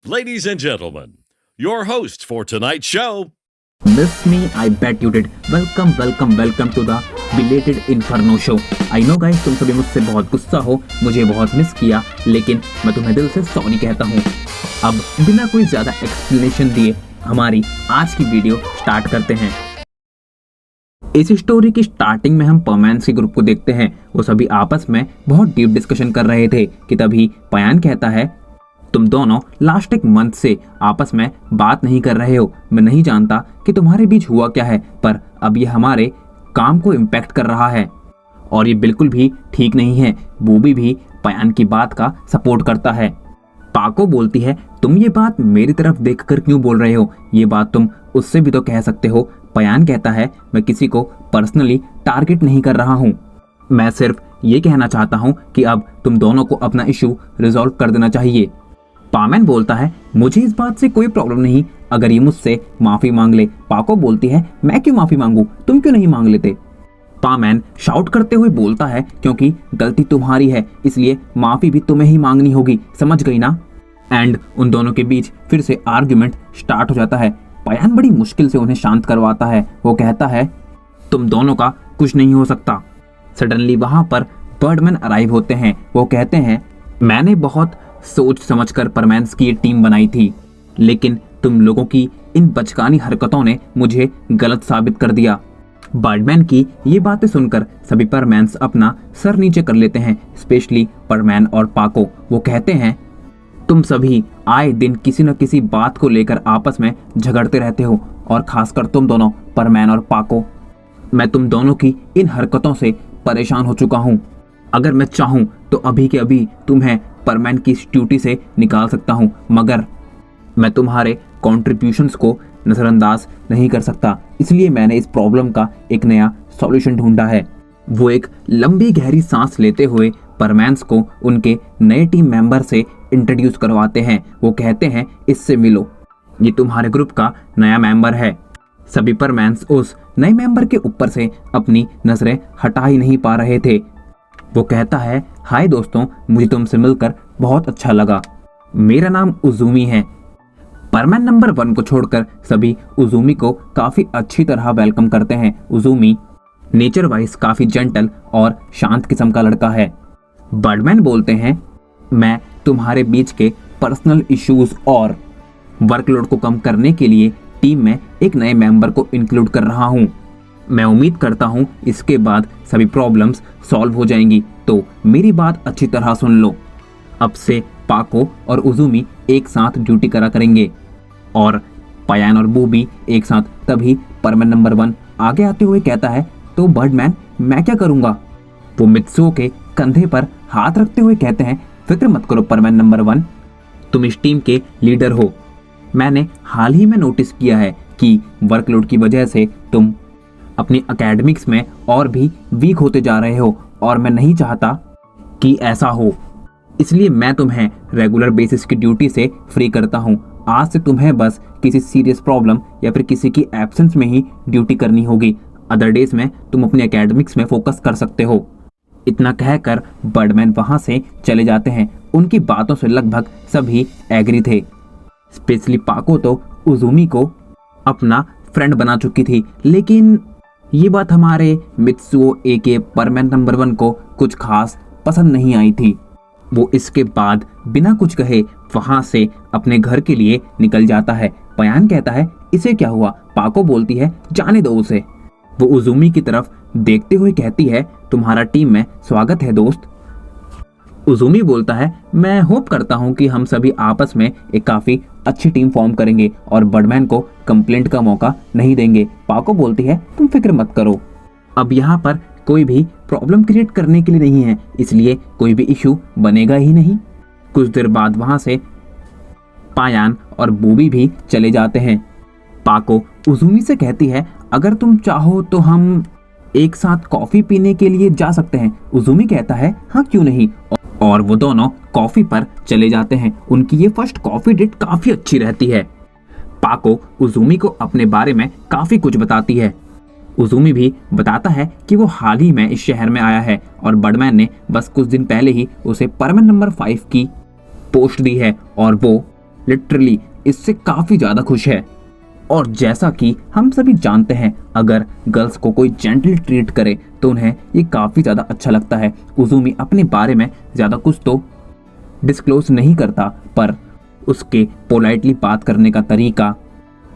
Ladies and gentlemen, your host for tonight's show, Miss me, I bet you did. Welcome to the belated Inferno show. I know guys, तुम सभी मुझसे बहुत गुस्सा हो, मुझे बहुत मिस किया, लेकिन मैं तुम्हें दिल से सॉरी कहता हूँ। अब बिना कोई ज्यादा एक्सप्लेनेशन दिए हमारी आज की वीडियो स्टार्ट करते हैं। इस स्टोरी की स्टार्टिंग में हम परमैंस के ग्रुप को देखते हैं। वो सभी आपस में बहुत डीप डिस्कशन कर रहे थे कि तभी पयान कहता है, तुम दोनों लास्ट एक मंथ से आपस में बात नहीं कर रहे हो। मैं नहीं जानता कि तुम्हारे बीच हुआ क्या है, पर अब ये हमारे काम को इम्पैक्ट कर रहा है और ये बिल्कुल भी ठीक नहीं है। बूबी भी पयान की बात का सपोर्ट करता है। पाको बोलती है, तुम ये बात मेरी तरफ देखकर क्यों बोल रहे हो? ये बात तुम उससे भी तो कह सकते हो। पयान कहता है, मैं किसी को पर्सनली टारगेट नहीं कर रहा हूँ, मैं सिर्फ ये कहना चाहता हूँ कि अब तुम दोनों को अपना इशू रिजॉल्व कर देना चाहिए। पामैन बोलता है, मुझे इस बात से कोई प्रॉब्लम नहीं अगर ये मुझसे माफी मांग ले। पाको बोलती है, मैं क्यों माफी मांगू, तुम क्यों नहीं मांग लेते? पामैन शाउट करते हुए बोलता है, क्योंकि गलती तुम्हारी है इसलिए माफी भी तुम्हें ही मांगनी होगी, समझ गई ना? एंड उन दोनों के बीच फिर से आर्ग्यूमेंट स्टार्ट हो जाता है। पयान बड़ी मुश्किल से उन्हें शांत करवाता है। वो कहता है, तुम दोनों का कुछ नहीं हो सकता। सडनली वहां पर बर्डमैन अराइव होते हैं। वो कहते हैं, मैंने बहुत सोच समझकर परमैंस की टीम बनाई थी, लेकिन तुम लोगों की इन बचकानी हरकतों ने मुझे गलत साबित कर दिया। बर्डमैन की ये बातें सुनकर सभी परमैंस अपना सर नीचे कर लेते हैं, स्पेशली परमैन और पाको। वो कहते हैं, तुम सभी आए दिन किसी न किसी बात को लेकर आपस में झगड़ते रहते हो, और खासकर तुम दोनों परमैन और पाको। मैं तुम दोनों की इन हरकतों से परेशान हो चुका हूँ। अगर मैं चाहूँ तो अभी के अभी तुम्हें परमैन की ड्यूटी से निकाल सकता हूँ, मगर मैं तुम्हारे कॉन्ट्रीब्यूशंस को नज़रअंदाज नहीं कर सकता, इसलिए मैंने इस प्रॉब्लम का एक नया सॉल्यूशन ढूंढा है। वो एक लंबी गहरी सांस लेते हुए परमैंस को उनके नए टीम मेंबर से इंट्रोड्यूस करवाते हैं। वो कहते हैं, इससे मिलो, ये तुम्हारे ग्रुप का नया मेंबर है। सभी परमैंस उस नए मेंबर के ऊपर से अपनी नजरें हटा ही नहीं पा रहे थे। वो कहता है, हाय दोस्तों, मुझे तुमसे मिलकर बहुत अच्छा लगा। मेरा नाम उजुमी है। परमैन नंबर 1 को छोड़कर सभी उजुमी को काफी अच्छी तरह वेलकम करते हैं। उजुमी नेचर वाइज काफी जेंटल और शांत किस्म का लड़का है। बर्डमैन बोलते हैं, मैं तुम्हारे बीच के पर्सनल इश्यूज और वर्कलोड को कम करने के लिए टीम में एक नए मेंबर को इंक्लूड कर रहा हूँ। मैं उम्मीद करता हूँ इसके बाद सभी प्रॉब्लम्स सॉल्व हो जाएंगी, तो मेरी बात अच्छी तरह सुन लो। अब से पाको और उजुमी एक साथ ड्यूटी करा करेंगे और पयान और बूबी एक साथ। तभी परमैन नंबर 1 आगे आते हुए कहता है, तो बर्डमैन मैं क्या करूँगा? वो मित्सुओ के कंधे पर हाथ रखते हुए कहते हैं, फिक्र मत करो परमैन नंबर 1, तुम इस टीम के लीडर हो। मैंने हाल ही में नोटिस किया है कि वर्कलोड की वजह से तुम अपनी एकेडमिक्स में और भी वीक होते जा रहे हो, और मैं नहीं चाहता कि ऐसा हो, इसलिए मैं तुम्हें रेगुलर बेसिस की ड्यूटी से फ्री करता हूँ। आज से तुम्हें बस किसी सीरियस प्रॉब्लम या फिर किसी की एब्सेंस में ही ड्यूटी करनी होगी। अदर डेज में तुम अपनी एकेडमिक्स में फोकस कर सकते हो। इतना कहकर बर्डमैन वहां से चले जाते हैं। उनकी बातों से लगभग सभी एग्री थे, स्पेशली पाको तो उजुमी को अपना फ्रेंड बना चुकी थी, लेकिन ये बात हमारे मित्सुओ एके परमैन नंबर 1 को कुछ खास पसंद नहीं आई थी। वो इसके बाद बिना कुछ कहे वहां से अपने घर के लिए निकल जाता है। पयान कहता है, इसे क्या हुआ? पाको बोलती है, जाने दो उसे। वो उजुमी की तरफ देखते हुए कहती है, तुम्हारा टीम में स्वागत है दोस्त। उजुमी बोलता है, मैं होप करता हूँ कि हम सभी आपस में एक काफी अच्छी टीम फॉर्म करेंगे और बर्डमैन को कंप्लेंट का मौका नहीं देंगे। पाको बोलती है, तुम फिक्र मत करो, अब यहाँ पर कोई भी प्रॉब्लम क्रिएट करने के लिए नहीं है, इसलिए कोई भी इशू बनेगा ही नहीं। कुछ देर बाद वहां से पायान और बूबी भी चले जाते हैं। पाको उजुमी से कहती है, अगर तुम चाहो तो हम एक साथ कॉफी पीने के लिए जा सकते हैं। उजुमी कहता है, हाँ क्यों नहीं, और वो दोनों कॉफी पर चले जाते हैं। उनकी ये फर्स्ट कॉफी डेट काफी अच्छी रहती है। पाको उजुमी को अपने बारे में काफी कुछ बताती है। उजुमी भी बताता है कि वो हाल ही में इस शहर में आया है और बर्डमैन ने बस कुछ दिन पहले ही उसे परमैन नंबर 5 की पोस्ट दी है और वो लिटरली इससे काफी ज्यादा खुश है। और जैसा कि हम सभी जानते हैं, अगर गर्ल्स को कोई जेंटली ट्रीट करे तो उन्हें ये काफी ज्यादा अच्छा लगता है। उजुमी अपने बारे में ज्यादा कुछ तो डिस्क्लोज नहीं करता, पर उसके पोलाइटली बात करने का तरीका,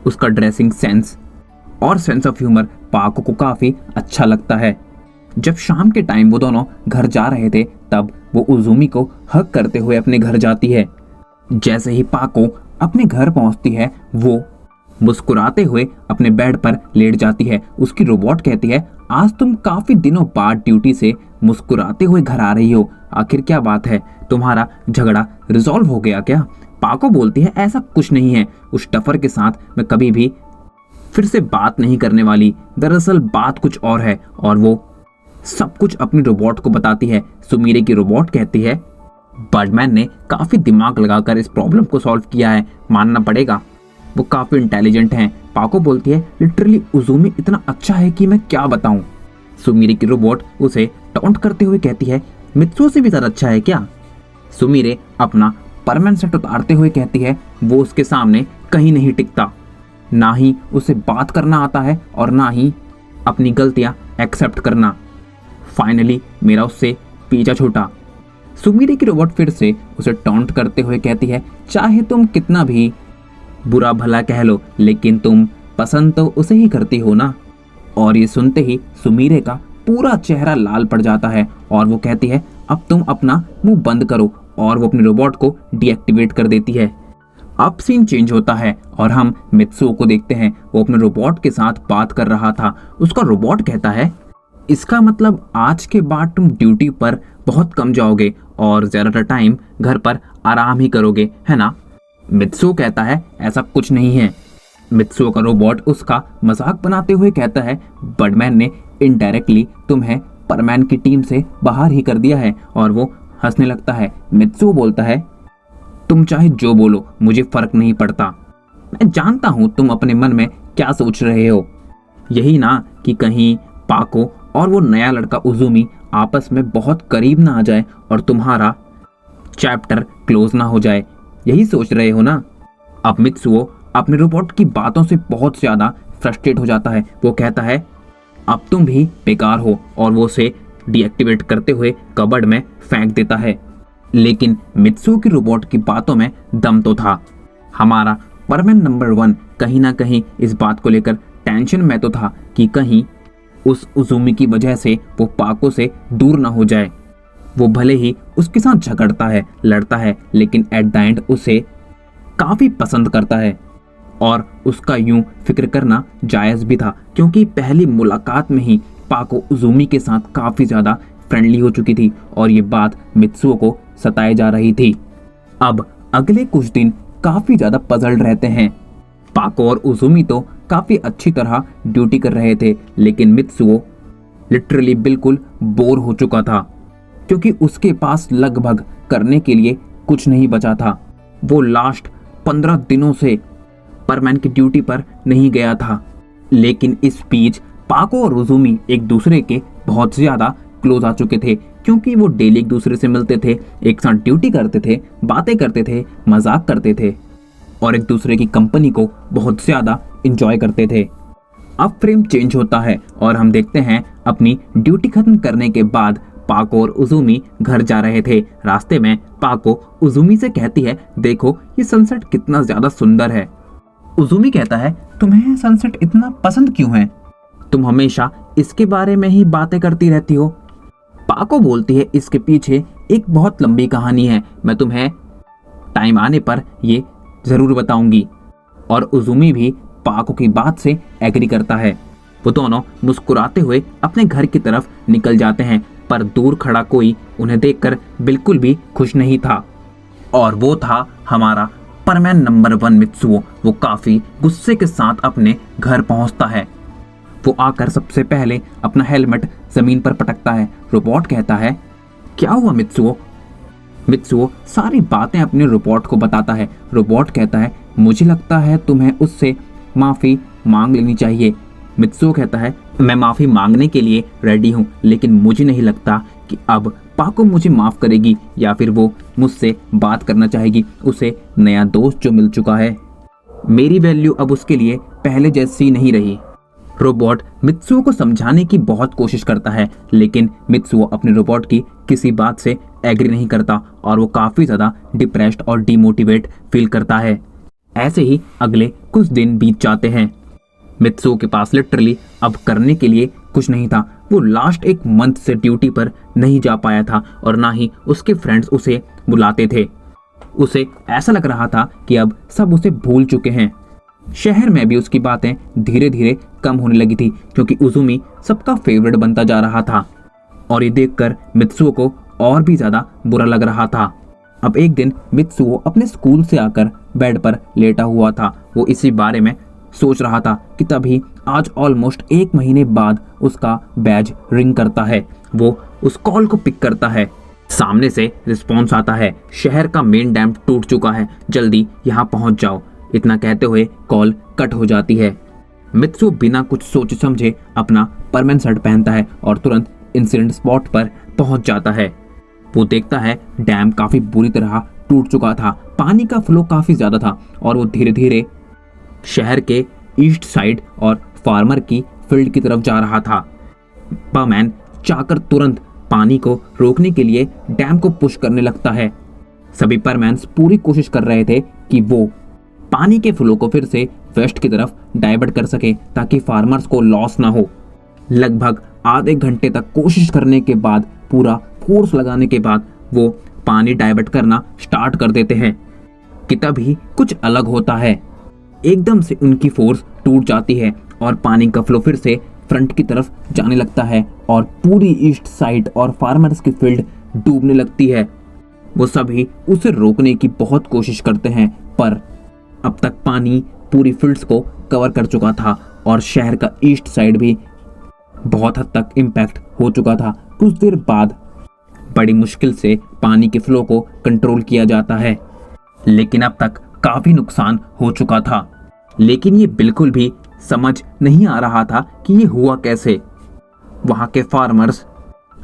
उसका ड्रेसिंग सेंस और सेंस ऑफ ह्यूमर पाको को काफी अच्छा लगता है। जब शाम के टाइम वो दोनों घर जा रहे थे, तब वो उजुमी को हग करते हुए अपने घर जाती है। जैसे ही पाको अपने घर पहुंचती है, वो मुस्कुराते हुए अपने बेड पर लेट जाती है। उसकी रोबोट कहती है, आज तुम काफी दिनों बाद ड्यूटी से मुस्कुराते हुए घर आ रही हो, आखिर क्या बात है, तुम्हारा झगड़ा रिजॉल्व हो गया क्या? पाको बोलती है, ऐसा कुछ नहीं है, उस टफर के साथ मैं कभी भी फिर से बात नहीं करने वाली, दरअसल बात कुछ और है। और वो सब कुछ अपनी रोबोट को बताती है। सुमीरे की रोबोट कहती है, बर्डमैन ने काफी दिमाग लगाकर इस प्रॉब्लम को सॉल्व किया है, मानना पड़ेगा, वो काफी इंटेलिजेंट हैं। पाको बोलती है, लिटरली उजुमी इतना अच्छा है कि मैं क्या बताऊं। सुमीरे की रोबोट उसे टॉन्ट करते हुए कहती है, मित्सुओ से भी ज्यादा अच्छा है क्या? सुमीरे अपना परमानेंट सेट उतारते हुए कहती है, वो उसके सामने कहीं नहीं टिकता, ना ही उसे बात करना आता है और ना ही अपनी गलतियां एक्सेप्ट करना। फाइनली मेरा उससे पीछा छूटा। सुमीरे की रोबोट फिर से उसे टॉन्ट करते हुए कहती है, चाहे तुम कितना भी बुरा भला कह लो, लेकिन तुम पसंद तो उसे ही करती हो ना। और ये सुनते ही सुमीरे का पूरा चेहरा लाल पड़ जाता है और वो कहती है, अब तुम अपना मुंह बंद करो, और वो अपनी रोबोट को डीएक्टिवेट कर देती है। अब सीन चेंज होता है और हम मित्सुओ को देखते हैं। वो अपने रोबोट के साथ बात कर रहा था। उसका रोबोट कहता है, इसका मतलब आज के बाद तुम ड्यूटी पर बहुत कम जाओगे और ज्यादातर टाइम घर पर आराम ही करोगे, है ना? मित्सुओ कहता है, ऐसा कुछ नहीं है। मित्सुओ का रोबोट उसका मजाक बनाते हुए कहता है, बर्डमैन ने इनडायरेक्टली तुम्हें परमैन की टीम से बाहर ही कर दिया है। और वो हंसने लगता है। मित्सुओ बोलता है, तुम चाहे जो बोलो, मुझे फर्क नहीं पड़ता, मैं जानता हूं तुम अपने मन में क्या सोच रहे हो, यही ना कि कहीं पाको और वो नया लड़का उजुमी आपस में बहुत करीब ना आ जाए और तुम्हारा चैप्टर क्लोज ना हो जाए, यही सोच रहे हो ना? अब मित्सुओ अपने रोबोट की बातों से बहुत ज्यादा फ्रस्ट्रेट हो जाता है। वो कहता है, अब तुम भी बेकार हो, और वो उसे डीएक्टिवेट करते हुए कबर्ड में फेंक देता है। लेकिन मित्सुओ की रोबोट की बातों में दम तो था। हमारा परमैन नंबर 1 कहीं ना कहीं इस बात को लेकर टेंशन में तो था कि कहीं उस उजुमी की वजह से वो पाको से दूर ना हो जाए। वो भले ही उसके साथ झगड़ता है, लड़ता है, लेकिन एट द एंड उसे काफी पसंद करता है। और उसका यूं फिक्र करना जायज भी था, क्योंकि पहली मुलाकात में ही पाको उजुमी के साथ काफी ज्यादा फ्रेंडली हो चुकी थी और ये बात मित्सुओ को सताए जा रही थी। अब अगले कुछ दिन काफी ज्यादा पजल्ड रहते हैं। पाको और उजुमी तो काफी अच्छी तरह ड्यूटी कर रहे थे, लेकिन मित्सुओ लिटरली बिल्कुल बोर हो चुका था, क्योंकि उसके पास लगभग करने के लिए कुछ नहीं बचा था। वो लास्ट 15 दिनों से परमैन की ड्यूटी पर नहीं गया था। लेकिन इस बीच पाको और उजुमी एक दूसरे के बहुत ज्यादा क्लोज आ चुके थे, क्योंकि वो डेली एक दूसरे से मिलते थे, एक साथ ड्यूटी करते थे, बातें करते थे, मजाक करते थे और एक दूसरे की कंपनी को बहुत ज्यादा एंजॉय करते थे। अब फ्रेम चेंज होता है और हम देखते हैं अपनी ड्यूटी खत्म करने के बाद पाको और उजुमी घर जा रहे थे। रास्ते में पाको उजुमी से कहती है, देखो ये सनसेट कितना ज्यादा सुंदर है। उजुमी कहता है, तुम्हें सनसेट इतना पसंद क्यों है? तुम हमेशा इसके बारे में ही बातें करती रहती हो। पाको बोलती है, इसके पीछे एक बहुत लंबी कहानी है, मैं तुम्हें टाइम आने पर ये जरूर बताऊंगी। और उजुमी भी पाको की बात से एग्री करता है। वो दोनों मुस्कुराते हुए अपने घर की तरफ निकल जाते हैं, पर दूर खड़ा कोई उन्हें देखकर बिल्कुल भी खुश नहीं था, और वो था हमारा परमैन नंबर 1 मित्सुओ। वो काफी गुस्से के साथ अपने घर पहुंचता है। वो आकर सबसे पहले अपना हेलमेट जमीन पर पटकता है। रोबोट कहता है, क्या हुआ मित्सुओ? मित्सुओ सारी बातें अपने रोबोट को बताता है। रोबोट कहता है, मुझे लगता है तुम्हें उससे माफी मांग लेनी चाहिए। मित्सुओ कहता है, मैं माफी मांगने के लिए रेडी हूँ, लेकिन मुझे नहीं लगता कि अब पाको मुझे माफ करेगी या फिर वो मुझसे बात करना चाहेगी। उसे नया दोस्त जो मिल चुका है, मेरी वैल्यू अब उसके लिए पहले जैसी नहीं रही। रोबोट मित्सुओ को समझाने की बहुत कोशिश करता है, लेकिन मित्सुओ अपने रोबोट की किसी बात से एग्री नहीं करता और वो काफी ज्यादा डिप्रेस्ड और डिमोटिवेट फील करता है। ऐसे ही अगले कुछ दिन बीत जाते हैं। मित्सुओ के पास लिटरली अब करने के लिए कुछ नहीं था। वो लास्ट एक मंथ से ड्यूटी पर नहीं जा पाया था और ना ही उसके फ्रेंड्स उसे बुलाते थे। उसे ऐसा लग रहा था कि अब सब उसे भूल चुके हैं। शहर में भी उसकी बातें धीरे धीरे कम होने लगी थी क्योंकि उजुमी सबका फेवरेट बनता जा रहा था और ये देखकर मित्सुओ को और भी ज्यादा बुरा लग रहा था। अब एक दिन मित्सुओ अपने स्कूल से आकर बेड पर लेटा हुआ था। वो इसी बारे में सोच रहा था कि तभी आज ऑलमोस्ट 1 महीने बाद उसका बैज रिंग करता है। वो उस कॉल को पिक करता है। सामने से रिस्पॉन्स आता है, शहर का मेन डैम टूट चुका है, जल्दी यहाँ पहुंच जाओ। इतना कहते हुए कॉल कट हो जाती है। मित्सुओ बिना कुछ सोचे समझे अपना परमानेंट शर्ट पहनता है और तुरंत इंसिडेंट स्पॉट पर पहुंच जाता है। वो देखता है डैम काफी बुरी तरह टूट चुका था, पानी का फ्लो काफी ज्यादा था और वो धीरे धीरे शहर के ईस्ट साइड और फार्मर की फील्ड की तरफ जा रहा था। परमैन चाहकर तुरंत पानी को रोकने के लिए डैम को पुश करने लगता है। सभी परमैन्स पूरी कोशिश कर रहे थे कि वो पानी के फ्लो को फिर से वेस्ट की तरफ डाइवर्ट कर सके ताकि फार्मर्स को लॉस ना हो। लगभग आधे घंटे तक कोशिश करने के बाद, पूरा फोर्स लगाने के बाद वो पानी डाइवर्ट करना स्टार्ट कर देते हैं कि तभी कुछ अलग होता है। एकदम से उनकी फोर्स टूट जाती है और पानी का फ्लो फिर से फ्रंट की तरफ जाने लगता है और पूरी ईस्ट साइड और फार्मर्स की फील्ड डूबने लगती है। वो सभी उसे रोकने की बहुत कोशिश करते हैं पर अब तक पानी पूरी फील्ड्स को कवर कर चुका था और शहर का ईस्ट साइड भी बहुत हद तक इम्पैक्ट हो चुका था। कुछ देर बाद बड़ी मुश्किल से पानी के फ्लो को कंट्रोल किया जाता है, लेकिन अब तक काफी नुकसान हो चुका था। लेकिन ये बिल्कुल भी समझ नहीं आ रहा था कि ये हुआ कैसे। वहां के फार्मर्स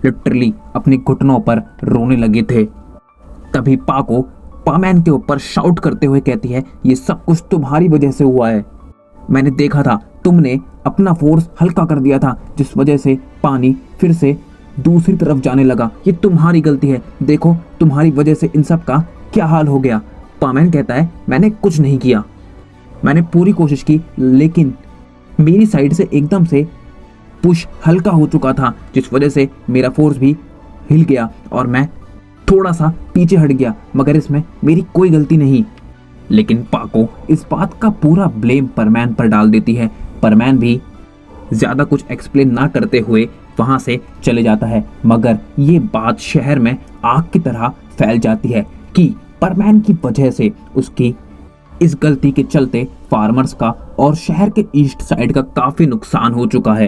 लिटरली अपने घुटनों पर रोने लगे थे। तभी पाको पामैन के ऊपर शाउट करते हुए कहती है, ये सब कुछ तुम्हारी वजह से हुआ है। मैंने देखा था तुमने अपना फोर्स हल्का कर दिया था जिस वजह से पानी फिर से दूसरी तरफ जाने लगा। ये तुम्हारी गलती है, देखो तुम्हारी वजह से इन सब का क्या हाल हो गया। पामैन कहता है, मैंने कुछ नहीं किया, मैंने पूरी कोशिश की, लेकिन मेरी साइड से एकदम से पुश हल्का हो चुका था जिस वजह से मेरा फोर्स भी हिल गया और मैं थोड़ा सा पीछे हट गया, मगर इसमें मेरी कोई गलती नहीं। लेकिन पाको इस बात का पूरा ब्लेम परमैन पर डाल देती है। परमैन भी ज्यादा कुछ एक्सप्लेन ना करते हुए वहां से चले जाता है, मगर ये बात शहर में आग की तरह फैल जाती है कि परमैन की वजह से, उसकी इस गलती के चलते फार्मर्स का और शहर के ईस्ट साइड का काफी नुकसान हो चुका है।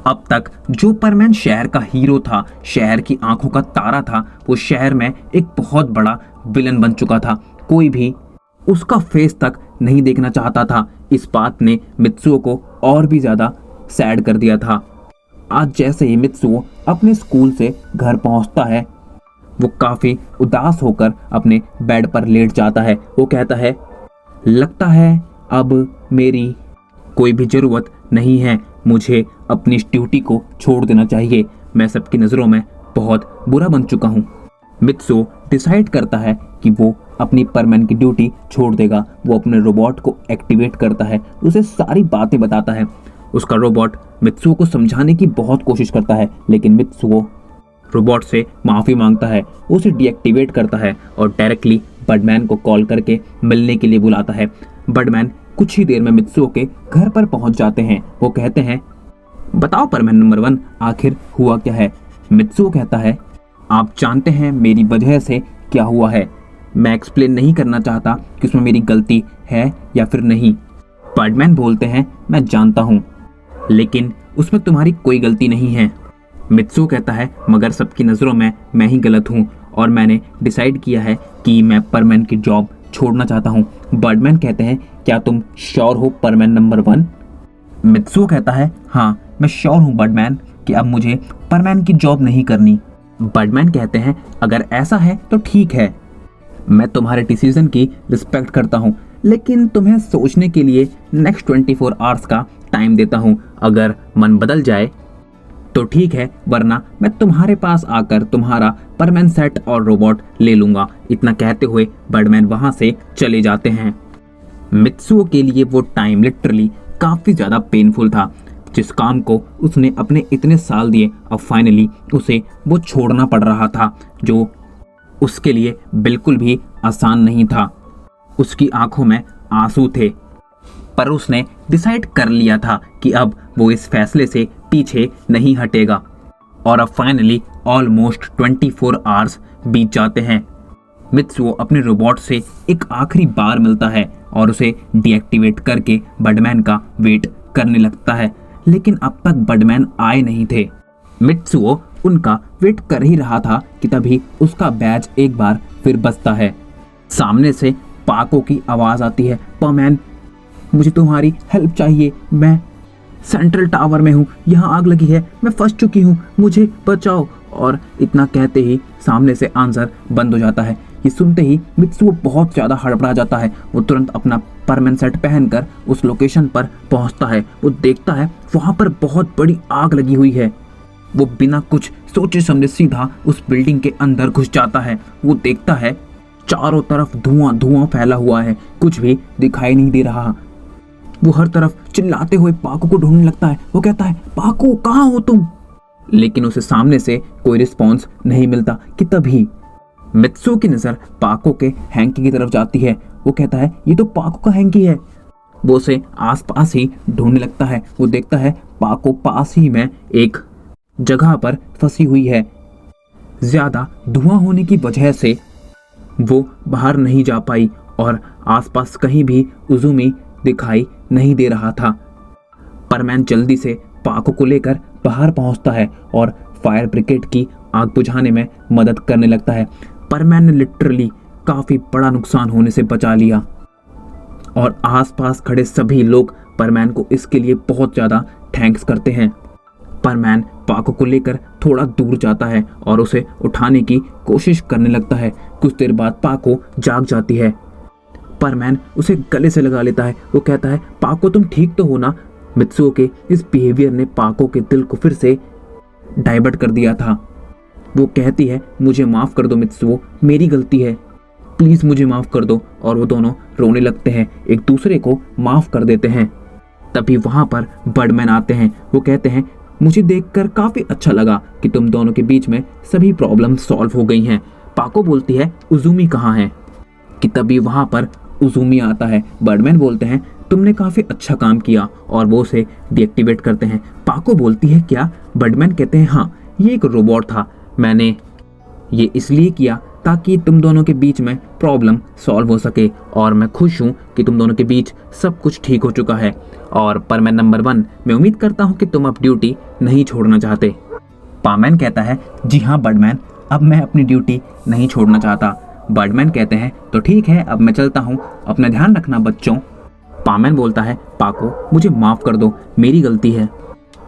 अब तक जो परमैन शहर का हीरो था, शहर की आंखों का तारा था, वो शहर में एक बहुत बड़ा विलन बन चुका था। कोई भी उसका फेस तक नहीं देखना चाहता था। इस बात ने मित्सुओ को और भी ज्यादा सैड कर दिया था। आज जैसे ही मित्सुओ अपने स्कूल से घर पहुंचता है, वो काफी उदास होकर अपने बेड पर लेट जाता है। वो कहता है, लगता है अब मेरी कोई भी जरूरत नहीं है, मुझे अपनी इस ड्यूटी को छोड़ देना चाहिए, मैं सबकी नज़रों में बहुत बुरा बन चुका हूँ। मित्सुओ डिसाइड करता है कि वो अपनी परमैन की ड्यूटी छोड़ देगा। वो अपने रोबोट को एक्टिवेट करता है, उसे सारी बातें बताता है। उसका रोबोट मित्सुओ को समझाने की बहुत कोशिश करता है, लेकिन मित्सुओ रोबोट से माफ़ी मांगता है, उसे डीएक्टिवेट करता है और डायरेक्टली बर्डमैन को कॉल करके मिलने के लिए बुलाता है। बर्डमैन कुछ ही देर में मित्सुओ के घर पर पहुंच जाते हैं। वो कहते हैं, बताओ परमैन नंबर 1, आखिर हुआ क्या है। मित्सुओ कहता है, आप जानते हैं मेरी वजह से क्या हुआ है, मैं एक्सप्लेन नहीं करना चाहता कि उसमें मेरी गलती है या फिर नहीं। बर्डमैन बोलते हैं, मैं जानता हूँ, लेकिन उसमें तुम्हारी कोई गलती नहीं है। मित्सुओ कहता है, मगर सबकी नज़रों में मैं ही गलत हूँ और मैंने डिसाइड किया है कि मैं परमैन की जॉब छोड़ना चाहता हूँ। बर्डमैन कहते हैं, क्या तुम श्योर हो परमैन नंबर 1? मित्सुओ कहता है, हाँ मैं श्योर हूँ बर्डमैन कि अब मुझे परमैन की जॉब नहीं करनी। बर्डमैन कहते हैं अगर ऐसा है तो ठीक है, मैं तुम्हारे डिसीजन की रिस्पेक्ट करता हूँ, लेकिन तुम्हें सोचने के लिए नेक्स्ट 24 आवर्स का टाइम देता हूँ। अगर मन बदल जाए तो ठीक है, वरना मैं तुम्हारे पास आकर तुम्हारा परमानेंट सेट और रोबोट ले लूंगा। इतना कहते हुए बर्डमैन वहां से चले जाते हैं। मित्सुओ के लिए वो टाइम लिटरली काफी ज्यादा पेनफुल था। जिस काम को उसने अपने इतने साल दिए, अब फाइनली उसे वो छोड़ना पड़ रहा था, जो उसके लिए बिल्कुल भी आसान नहीं था। उसकी आंखों में आंसू थे, पर उसने डिसाइड कर लिया था कि अब वो इस फैसले से पीछे नहीं हटेगा। और अब फाइनली ऑलमोस्ट 24 आवर्स बीत जाते हैं। मित्सुओ अपने रोबोट से एक आखिरी बार मिलता है और उसे डीएक्टिवेट करके बर्डमैन का वेट करने लगता है, लेकिन अब तक बर्डमैन आए नहीं थे। मित्सुओ उनका वेट कर ही रहा था कि तभी उसका बैज एक बार फिर बजता है। सामने से पाको की आवाज आती है, परमैन मुझे तुम्हारी हेल्प चाहिए, मैं सेंट्रल टावर में हूँ, यहाँ आग लगी है, मैं फंस चुकी हूँ, मुझे बचाओ। और इतना कहते ही सामने से आंसर बंद हो जाता है। ये सुनते ही मित्सुओ बहुत ज़्यादा हड़बड़ा जाता है। वो तुरंत अपना परमानेंट सेट पहनकर उस लोकेशन पर पहुंचता है। वो देखता है वहाँ पर बहुत बड़ी आग लगी हुई है। वो बिना कुछ सोचे समझे सीधा उस बिल्डिंग के अंदर घुस जाता है। वो देखता है चारों तरफ धुआं धुआं फैला हुआ है, कुछ भी दिखाई नहीं दे रहा। वो हर तरफ चिल्लाते हुए पाको को ढूंढने लगता है। वो कहता है, पाको कहाँ हो तुम? लेकिन उसे सामने से कोई रिस्पॉन्स नहीं मिलता कि तभी मित्सुओ की नज़र पाको के हैंकी की तरफ जाती है। वो कहता है, ये तो पाको का हैंकी है। वो उसे आसपास ही ढूंढने लगता है। वो देखता है पाको पास ही में एक जगह पर फंसी हुई है। ज़्यादा धुआं होने की वजह से वो बाहर नहीं जा पाई और आसपास कहीं भी उजुमी दिखाई नहीं दे रहा था। परमैन जल्दी से पाको को लेकर बाहर पहुंचता है और फायर ब्रिगेड की आग बुझाने में मदद करने लगता है। परमैन ने लिटरली काफ़ी बड़ा नुकसान होने से बचा लिया और आसपास खड़े सभी लोग परमैन को इसके लिए बहुत ज़्यादा थैंक्स करते हैं। परमैन पाको को लेकर थोड़ा दूर जाता है और उसे उठाने की कोशिश करने लगता है। कुछ देर बाद पाको जाग जाती है। परमैन उसे गले से लगा लेता है। वो कहता है, पाको तुम ठीक तो हो ना? मित्सुओ के इस बिहेवियर ने पाको के दिल को फिर से डाइवर्ट कर दिया था। वो कहती है, मुझे माफ़ कर दो मित्सुओ, मेरी गलती है, प्लीज़ मुझे माफ़ कर दो। और वो दोनों रोने लगते हैं, एक दूसरे को माफ़ कर देते हैं। तभी वहाँ पर बर्डमैन आते हैं। वो कहते हैं, मुझे देखकर काफ़ी अच्छा लगा कि तुम दोनों के बीच में सभी प्रॉब्लम सॉल्व हो गई हैं। पाको बोलती है, उजुमी कहाँ है? कि तभी वहाँ पर उजुमी आता है। बर्डमैन बोलते हैं, तुमने काफ़ी अच्छा काम किया, और वो उसे डीएक्टिवेट करते हैं। पाको बोलती है, क्या? बर्डमैन कहते हैं, हाँ, ये एक रोबोट था, मैंने ये इसलिए किया ताकि तुम दोनों के बीच में प्रॉब्लम सॉल्व हो सके, और मैं खुश हूँ कि तुम दोनों के बीच सब कुछ ठीक हो चुका है। और परमैन नंबर 1, मैं उम्मीद करता हूँ कि तुम अब ड्यूटी नहीं छोड़ना चाहते। पामैन कहता है, जी हाँ बर्डमैन, अब मैं अपनी ड्यूटी नहीं छोड़ना चाहता। बर्डमैन कहते हैं, तो ठीक है, अब मैं चलता हूँ, अपना ध्यान रखना बच्चों। पामैन बोलता है, पाको मुझे माफ़ कर दो, मेरी गलती है।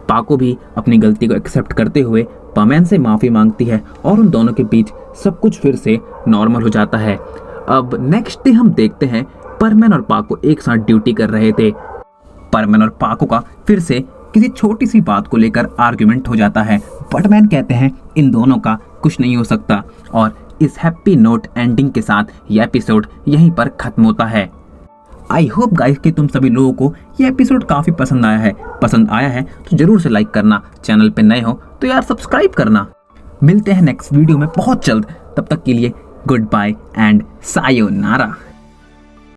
पाको भी अपनी गलती को एक्सेप्ट करते हुए पामैन से माफ़ी मांगती है और उन दोनों के बीच सब कुछ फिर से नॉर्मल हो जाता है। अब नेक्स्ट डे हम देखते हैं परमैन और पाको एक साथ ड्यूटी कर रहे थे। परमैन और पाको का फिर से किसी छोटी सी बात को लेकर आर्ग्यूमेंट हो जाता है। बर्डमैन कहते हैं, इन दोनों का कुछ नहीं हो सकता, और इस हैप्पी नोट एंडिंग के साथ ये एपिसोड यहीं पर खत्म होता है। आई होप गाइस कि तुम सभी लोगों को ये एपिसोड काफ़ी पसंद आया है तो जरूर से लाइक करना, चैनल पे नए हो तो यार सब्सक्राइब करना। मिलते हैं नेक्स्ट वीडियो में बहुत जल्द, तब तक के लिए गुड बाय एंड सायोनारा।